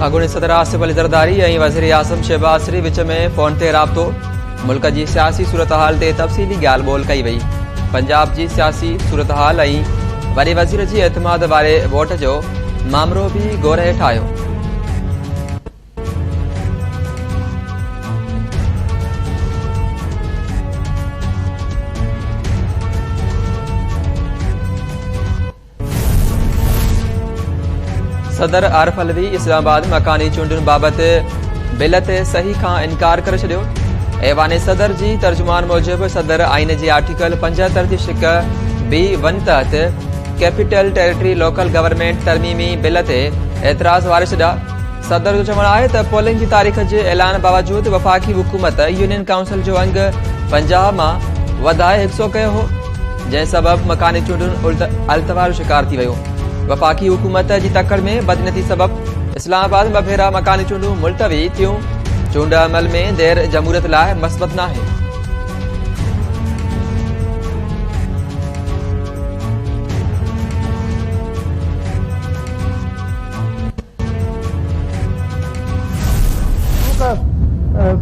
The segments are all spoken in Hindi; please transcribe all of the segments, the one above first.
अॻूणे सदर आसिफ अली ज़रदारी ऐं वज़ीर आज़म शहबाज शरीफ़ विच में फ़ोन ते राब्तो। मुल्क जी सियासी सूरतहाल ते तफ़सीली ॻाल्हि ॿोल कई वई। पंजाब जी सियासी सूरतहाल ऐं वॾे वज़ीर जी एतमाद वारे वोट जो मामलो बि गौर हेठि आयो। सदर आरिफ अलवी इस्लामाबाद मकानी चूंडुनि बाबति बिल ते सही खां इनकार करे छॾियो। ऐवान सदर जी तर्जुमान मूजिबि सदर आइन जी आर्टिकल 75 जी शिक B1 तहत कैपिटल टेरिटरी लोकल गवर्नमेंट तरमीमी बिल ते एतराज़ वारे छॾिया। सदर जो चवणु आहे त पोलिंग जी तारीख़ जे ऐलान बावजूद वफ़ाक़ी हुकूमत यूनियन काउंसिल जो अंग 50 मां वधाए 100 कयो हो, जंहिं सबबि मकानी चूंडुनि अल्तवा जो शिकार थी वियो। वफ़ाक़ी हुकूमत जी तकड़ में बदनती सबबि इस्लामाबाद में भेरा मकानी चूंडूं मुलतवी थियूं। चूंड अमल में देर जमहूरियत लाइ मस्बत नाहे।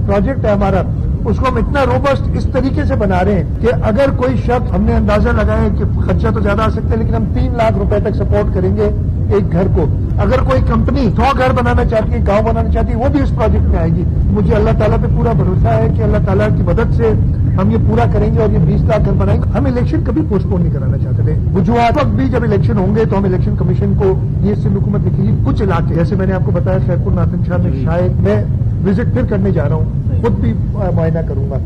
प्रोजेक्ट है हमारा, उसको हम इतना रोबस्ट इस तरीके से बना रहे हैं कि अगर कोई शख्स, हमने अंदाजा लगाया कि खर्चा तो ज्यादा आ सकता है लेकिन हम 3 लाख रुपए तक सपोर्ट करेंगे एक घर को। अगर कोई कंपनी 100 घर बनाना चाहती है, गांव बनाना चाहती है, वो भी इस प्रोजेक्ट में आएगी। मुझे अल्लाह ताला पे पूरा भरोसा है कि अल्लाह ताला की मदद से हम ये पूरा करेंगे और ये 20 लाख घर बनाएंगे। हम इलेक्शन कभी पोस्टपोन नहीं कराना चाहते थे। वजूहात वक्त भी जब इलेक्शन होंगे तो हम इलेक्शन कमीशन को ये सिंध हुकूमत लिखेगी। कुछ इलाके जैसे मैंने आपको बताया शेखपुर नाथन शाह में शायद मैं विजिट फिर करने जा रहा हूँ, खुद भी मुआयना करूंगा।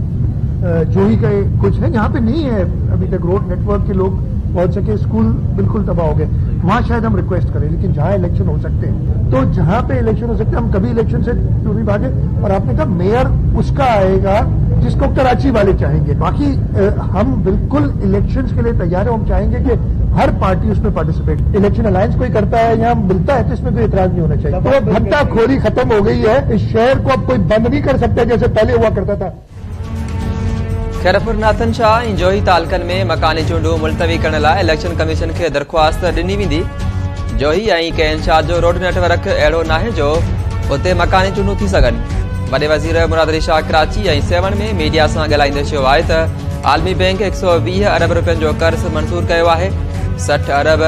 जोही का कुछ है, यहाँ पे नहीं है अभी तक रोड नेटवर्क के लोग पहुंच सके, स्कूल बिल्कुल तबाह हो गए, वहां शायद हम रिक्वेस्ट करें। लेकिन जहां इलेक्शन हो सकते हैं तो जहां पे इलेक्शन हो सकते हैं हम कभी इलेक्शन से क्यों नहीं भागे। और आपने कहा मेयर उसका आएगा जिसको कराची वाले चाहेंगे। बाकी हम बिल्कुल इलेक्शंस के लिए तैयार है। हम चाहेंगे कि हर पार्टी उसमें पार्टिसिपेट। इलेक्शन अलायंस कोई करता है या मिलता है तो इसमें कोई इतराज नहीं होना चाहिए। तो भट्टाखोरी खत्म हो गई है। इस शहर को अब कोई बंद नहीं कर सकता जैसे पहले हुआ करता था। खैरपुर नाथन शाह ऐं जोही तालकनि में मकानी चूंडूं मुलतवी करण लाइ इलेक्शन कमीशन खे दरख़्वास्त ॾिनी वेंदी। जोही ऐं कंहिं शाह जो रोड नेटवर्क अहिड़ो नाहे जो उते मकानी चूंडूं थी सघनि। वॾे वज़ीर मुराद अली शाह कराची ऐं सेवन में मीडिया सां ॻाल्हाईंदे चयो आहे त आलमी बैंक 120 अरब रुपयनि जो कर्ज़ मंज़ूर कयो आहे। 60 अरब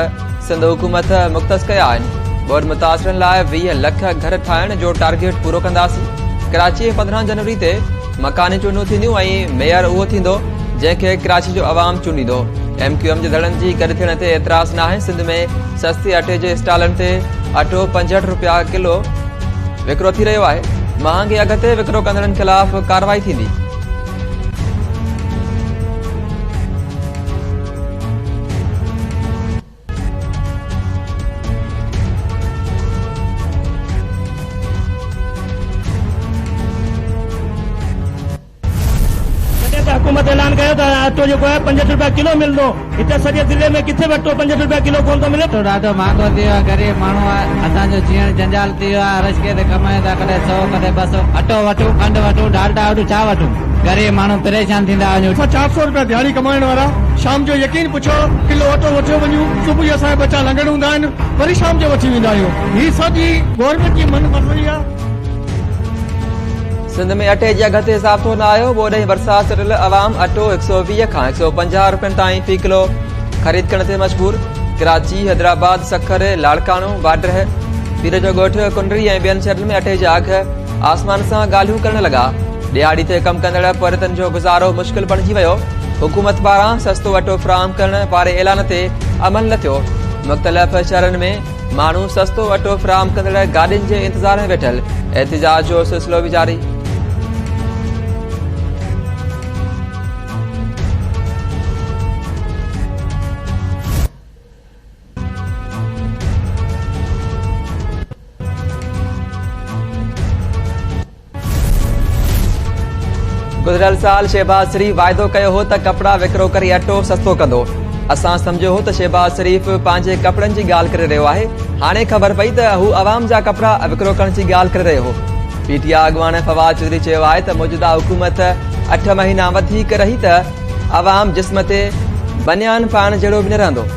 सिंध हुकूमत मुख़्तस कया आहिनि। ॿोॾि मुतासिरनि लाइ 20 लख घर ठाहिण जो टारगेट पूरो कंदासीं। कराची 15 जनवरी ते मकानी चूंडूं थींदियूं ऐं मेयर उहो थींदो जंहिंखे कराची जो अवाम चूंडींदो। MQM जे धड़नि जी गॾु थियण ते एतिराज़ नाहे। सिंध में सस्ते अटे जे स्टॉलनि ते अटो 65 रुपया किलो विकिरो थी रहियो आहे। महांगे अघ ते विकिरो कंदड़नि ख़िलाफ़ कार्रवाई थींदी। हुकूमत ऐलान कयो त अटो जेको आहे 65 रुपया किलो मिलंदो। हिते सॼे ज़िले में किथे बि अटो 65 रुपया किलो कोन थो मिले। अटो ॾाढो महांगो थी वियो आहे। ग़रीब माण्हू आहे, असांजो जीअण जंजाल थी वियो आहे। रश ते कमाए था, कॾहिं 100 कॾहिं 200 अटो वठूं, खंडु वठूं, डालडा वठूं, छा वठूं। ग़रीब माण्हू परेशान थींदा वञूं। 400 रुपया दिहाड़ी कमाइण वारा शाम जो यकीन पुछो किलो अटो वठी वञूं। सुबुह असांजा बच्चा लंगड़ हूंदा आहिनि, वरी शाम जो वठी वेंदा आहियूं। ही सॼी गवर्नमेंट जी मनमर्ज़ी आहे। सिंध में अटे जे अघ ते इज़ाफ़ो न आयो। ॿोॾे बरसात चढ़ियल अवाम अटो 120 खां 150 रुपयनि ताईं फ़ी किलो ख़रीद करण ते मजबूर। कराची, हैदराबाद, सखर, लाड़कानो, वाड्रह, पीर जो ॻोठ, कुंडरी ऐं ॿियनि शहरनि में अटे जा अघ आसमान सां ॻाल्हियूं करण लॻा। ॾियारी ते कमु कंदड़ पर्यटन जो गुज़ारो मुश्किल बणिजी वियो। हुकूमत पारां सस्तो अटो फ़राहम करण वारे ऐलान ते अमल न थियो। मुख़्तलिफ़ शहरनि में माण्हू सस्तो अटो फ़राहम कंदड़ गाॾियुनि जे इंतज़ार में वेठल। एहतिजाज जो सिलसिलो बि जारी। गुज़िरियल साल शहबाज शरीफ़ वाइदो कयो हो त कपड़ा विकिरो करे अटो सस्तो कंदो। असां सम्झो हो त शहबाज शरीफ़ पंहिंजे कपड़नि जी ॻाल्हि करे रहियो आहे। हाणे ख़बर पई त हू अवाम जा कपड़ा विकिरो करण जी ॻाल्हि करे रहियो हो। PTI अॻवान फवाद चौधरी चयो आहे त मौजूदा हुकूमत 8 महीना वधीक रही त अवाम जिस्म ते बनियान पाइण जहिड़ो बि न रहंदो।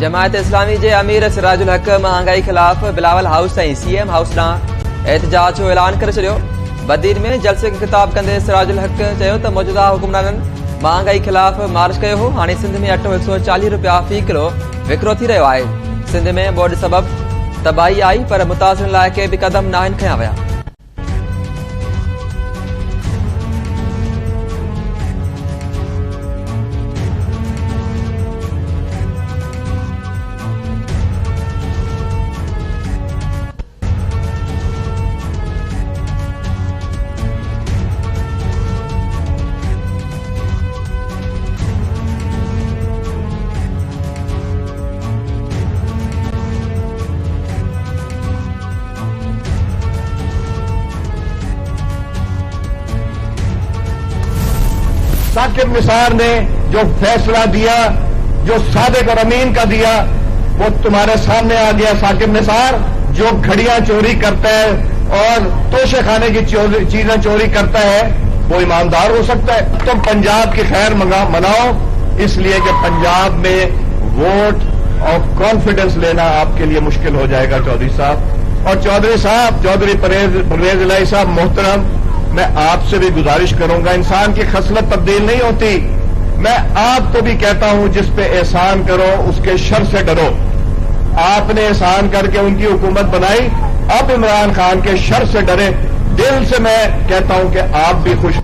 जमायत इस्लामी जे अमीर सिराजुल हक महांगाई खिलाफ बिलावल हाउस ऐं सीएम हाउस ॾांहुं एहतजाज जो ऐलान करे छॾियो। बदीन में जलसे खे ख़िताब कंदे सिराजुल हक चयो त मौजूदा हुकुमराननि महांगाई खिलाफ मार्च कयो हो। हाणे सिंध में अटो 140 रुपया फी किलो विकिरो थी रहियो आहे। सिंध में ॿोॾि सबबि तबाही आई पर मुतासिरनि लाइ के बि क़दम नाहिनि खंया विया। साकिब निसार ने जो फैसला दिया, जो सादिक और अमीन का दिया, वो तुम्हारे सामने आ गया। साकिब निसार जो घड़ियां चोरी करता है और तोशे खाने की चीजें चोरी करता है, वो ईमानदार हो सकता है? तुम पंजाब की खैर मनाओ, इसलिए कि पंजाब में वोट और कॉन्फिडेंस लेना आपके लिए मुश्किल हो जाएगा चौधरी साहब। और चौधरी परवेज इलाही साहब मोहतरम, मैं आपसे भी गुजारिश करूंगा, इंसान की खसलत तब्दील नहीं होती। मैं आपको भी कहता हूं, जिस पे एहसान करो उसके शर से डरो। आपने एहसान करके उनकी हुकूमत बनाई, अब इमरान खान के शर से डरे। दिल से मैं कहता हूं कि आप भी खुश।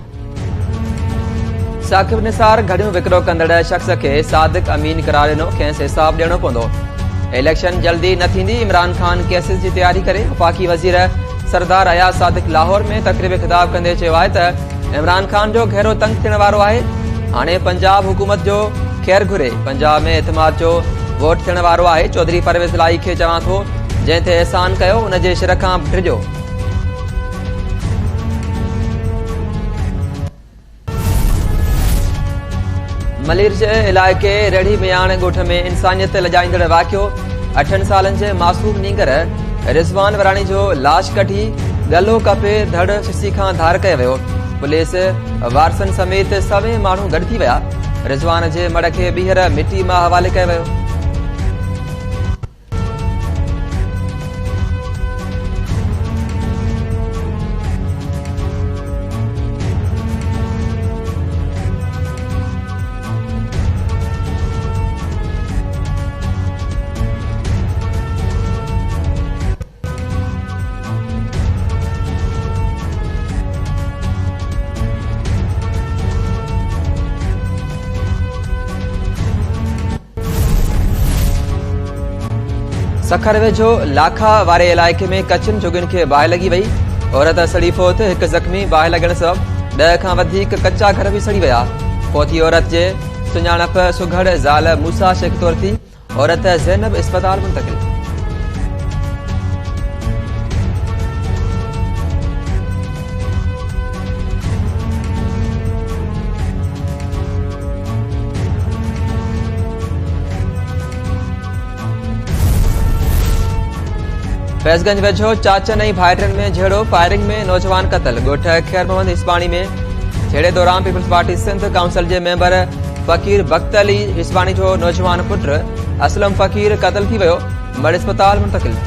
साकिब निसार घड़ियों विकिरो कंदड़ शख्स खे सादिक अमीन करार ॾिनो, खेसि हिसाब ॾियणो पवंदो। इलेक्शन जल्दी न थींदी। इमरान खान केसिस जी तयारी करे। वफ़ाक़ी वज़ीर सरदार अयाज़ सादिक लाहौर में तकरीब ख़िताब कंदे चयो आहे त इमरान खान जो घेरो तंग थियण वारो आहे। हाणे पंजाब हुकूमत जो ख़ैर घुरे। पंजाब में एतमाद जो वोट थियण वारो आहे। चौधरी परवेज़ इलाही खे चवां थो, जंहिं ते एहसान कयो उन जे शिर खां डिॼो। मलीर जे इलाइक़े रेढ़ी मियाण ॻोठ में इंसानियत लॼाईंदड़ वाक़ियो। 8 सालनि जे मासूम नींगर रिज़वान वराणी जो लाश कढी गलो कपे धड़ शिशी खां धार कयो वियो। पुलिस वारसनि समेत सवे माण्हू गॾु थी विया। रिज़वान जे मड़ खे ॿीहर मिटी मां हवाले कयो वियो। सखर वेझो लाखा वारे इलाइक़े में कचनि जुगियुनि खे बाहि लॻी वई। औरत सड़ी फोत, हिकु ज़ख़्मी। बाहि लॻण सबबि 10 खां वधीक कचा घर बि सड़ी विया। फोती औरत जे सुञाणप सुघड़ ज़ाल मूसा शेख तौर थी। औरत ज़ैनब इस्पताल मुंतक़िल। फैज़गंज वेझो चाचन ऐं भाइटनि में झेड़ो। फायरिंग में नौजवान क़तल। ॻोठ खैर मोहम्मद हिस्बाणी में झेड़े दौरान पीपल्स पार्टी सिंध काउंसिल जे मेंबर फ़कीर बख्त अली हिस्बाणी जो नौजवान पुट असलम फ़कीर क़तल थी वियो। मड़ इस्पताल मुंतक़िल।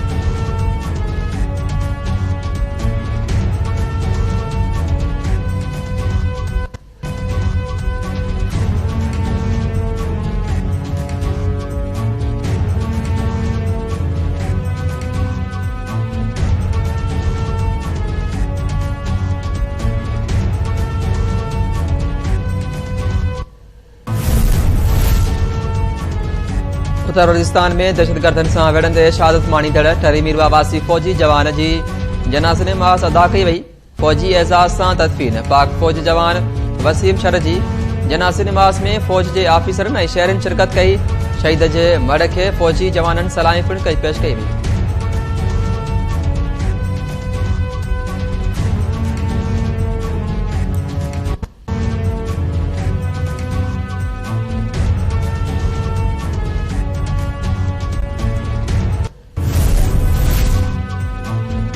उत्तर राजस्थान में दहशतगर्दनि सां विढ़ंदे शहादत माणींदड़ टरीमीर वासी फौजी जवान जी जनाज़े नमाज़ अदा कई वई। फौजी एज़ाज़ सां तदफ़ीन। पाक फौज जवान वसीम शर जी जनाज़े नमाज़ में फौज जे आफ़ीसरनि ऐं शहरनि शिरकत कई। शहीद जे मड़ खे फौजी जवाननि सलामी पिणु पेश कई वई।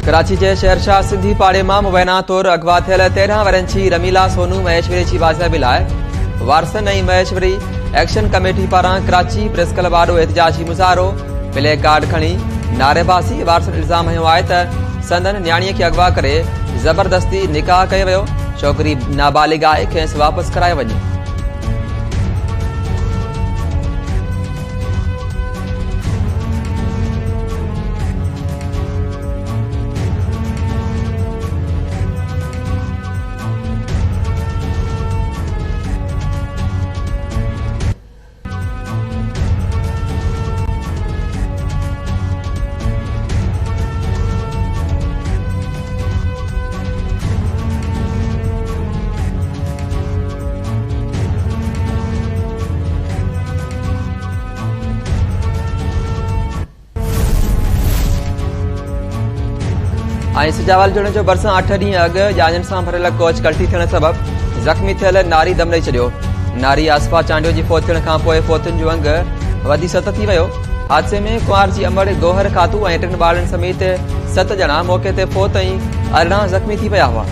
कराची जे शहरशाह सिंधी पाड़े मां मुबैना तौर अगवा थियल 13 वरनि जी रमीला सोनू महेश्वरी जी वाज़ेबी लाइ वारसनि ऐं महेश्वरी एक्शन कमेटी पारां कराची प्रेस क्लब आॾो एहतिजाजी मुज़ाहरो प्ले कार्ड खणी नारेबाज़ी वारसनि इल्ज़ाम हयो आहे त संदन न्याणीअ खे अगवा करे ज़बरदस्ती निकाह कयो वियो। छोकिरी नाबालिग आहे, खेसि वापसि करायो वञे। सिजावाल जुड़ने जो बरसां 8 ॾींहं अॻु ॼाणनि सां भरियल कोच कल्टी थियण सबबि ज़ख़्मी थियल नारी दम ॾेई छॾियो। नारी आसफा चांडियो जी फोत थियण खां पोइ फोतुनि जो अंग वधी 7 थी वियो। हादसे में कुंवार जी अमड़ गोहर खातू ऐं 3 ॿारनि समेत 7 ॼणा मौके ते फोत ऐं 18 ज़ख़्मी थी विया हुआ।